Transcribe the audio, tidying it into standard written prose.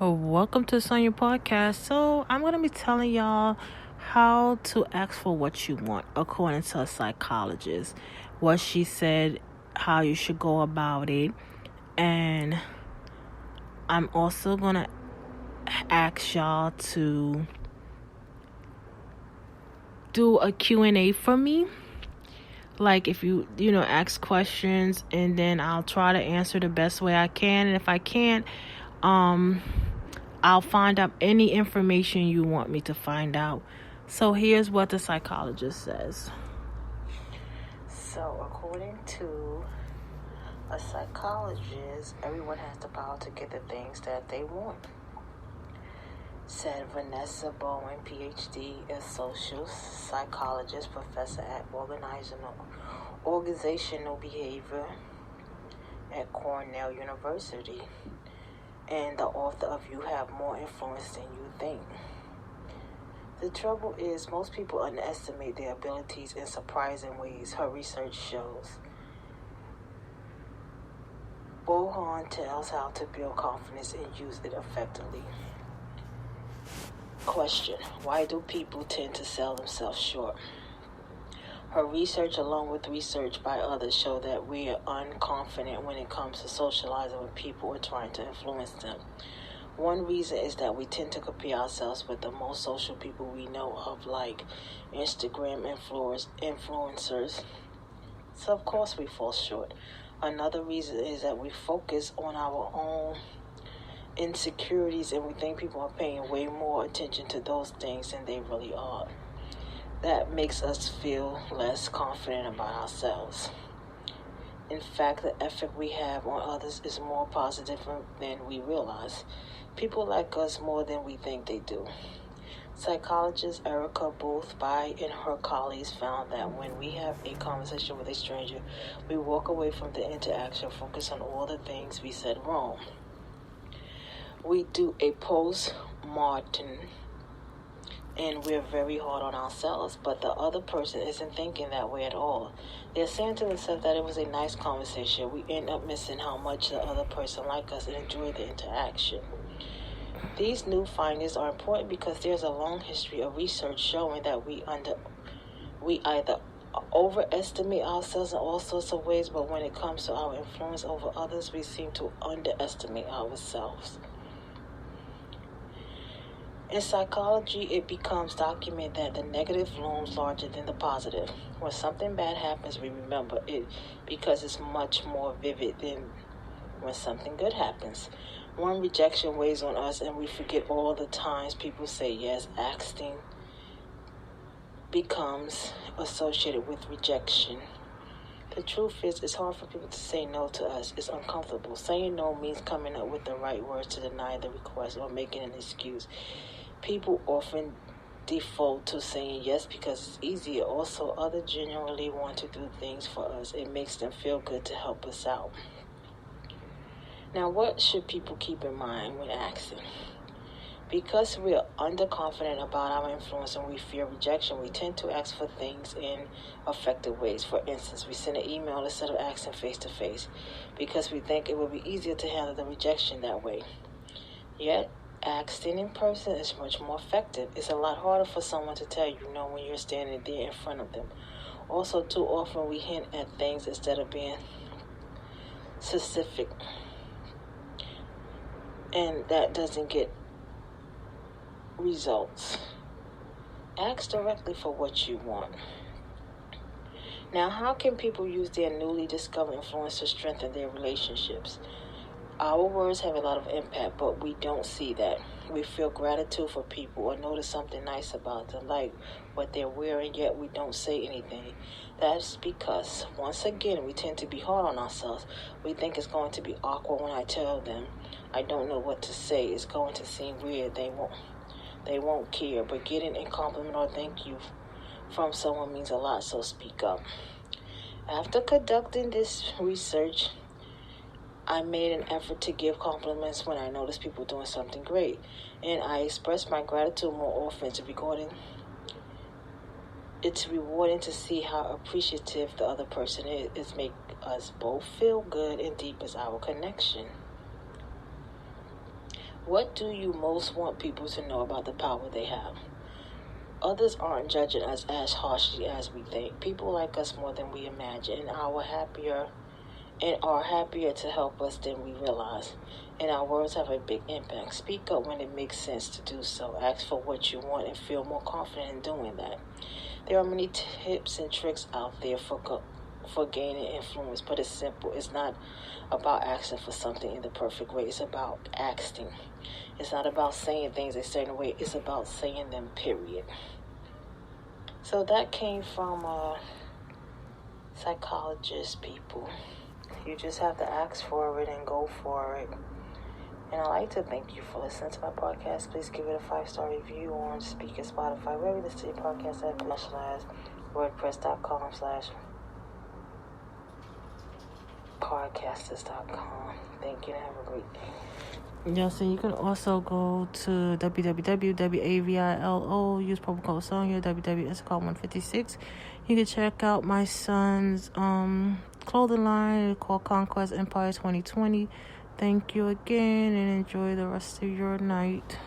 Welcome to Sonya Podcast. So, I'm going to be telling y'all how to ask for what you want according to a psychologist. What she said, how you should go about it. And I'm also going to ask y'all to do a Q&A for me. Like if you ask questions, and then I'll try to answer the best way I can. And if I can't, I'll find out any information you want me to find out. So here's what the psychologist says. So according to a psychologist, everyone has the power to get the things that they want, said Vanessa Bowen, PhD, a social psychologist, professor at organizational behavior at Cornell University, and the author of You Have More Influence Than You Think. The trouble is, most people underestimate their abilities in surprising ways, her research shows. Bohan tells how to build confidence and use it effectively. Question: why do people tend to sell themselves short? Her research, along with research by others, show that we are unconfident when it comes to socializing with people or trying to influence them. One reason is that we tend to compare ourselves with the most social people we know of, like Instagram influencers. So of course we fall short. Another reason is that we focus on our own insecurities, and we think people are paying way more attention to those things than they really are. That makes us feel less confident about ourselves. In fact, the effect we have on others is more positive than we realize. People like us more than we think they do. Psychologist Erica Boothby and her colleagues found that when we have a conversation with a stranger, we walk away from the interaction, focus on all the things we said wrong. We do a post-mortem, and we're very hard on ourselves, but the other person isn't thinking that way at all. They're saying to themselves that it was a nice conversation. We end up missing how much the other person likes us and enjoy the interaction. These new findings are important because there's a long history of research showing that we either overestimate ourselves in all sorts of ways, but when it comes to our influence over others, we seem to underestimate ourselves. In psychology, it becomes documented that the negative looms larger than the positive. When something bad happens, we remember it because it's much more vivid than when something good happens. One rejection weighs on us, and we forget all the times people say yes. Acting becomes associated with rejection. The truth is, it's hard for people to say no to us. It's uncomfortable. Saying no means coming up with the right words to deny the request or making an excuse. People often default to saying yes because it's easier. Also, others genuinely want to do things for us. It makes them feel good to help us out. Now, what should people keep in mind when asking? Because we are underconfident about our influence and we fear rejection, we tend to ask for things in effective ways. For instance, we send an email instead of asking face-to-face because we think it would be easier to handle the rejection that way. Yet, asking in person is much more effective. It's a lot harder for someone to tell you no when you're standing there in front of them. Also, too often we hint at things instead of being specific, and that doesn't get results. Ask directly for what you want. Now, how can people use their newly discovered influence to strengthen their relationships? Our words have a lot of impact, but we don't see that. We feel gratitude for people or notice something nice about them, like what they're wearing, yet we don't say anything. That's because, once again, we tend to be hard on ourselves. We think it's going to be awkward when I tell them I don't know what to say. It's going to seem weird. They won't care. But getting a compliment or thank you from someone means a lot, so speak up. After conducting this research, I made an effort to give compliments when I noticed people doing something great, and I expressed my gratitude more often. It's rewarding to see how appreciative the other person is. It makes us both feel good and deepens our connection. What do you most want people to know about the power they have? Others aren't judging us as harshly as we think. People like us more than we imagine, and are happier to help us than we realize. And our words have a big impact. Speak up when it makes sense to do so. Ask for what you want and feel more confident in doing that. There are many tips and tricks out there for gaining influence, but it's simple. It's not about asking for something in the perfect way. It's about acting. It's not about saying things a certain way. It's about saying them, period. So that came from psychologist people. You just have to ask for it and go for it. And I'd like to thank you for listening to my podcast. Please give it a 5-star review on Speaker, Spotify, wherever you listen to your podcast at wordpress.com/podcasters.com. Thank you and have a great day. Yes, and you can also go to www.avilo, use promo code Sonya, WWSCall156. You can check out my son's clothing line called Conquest Empire 2020. Thank you again and enjoy the rest of your night.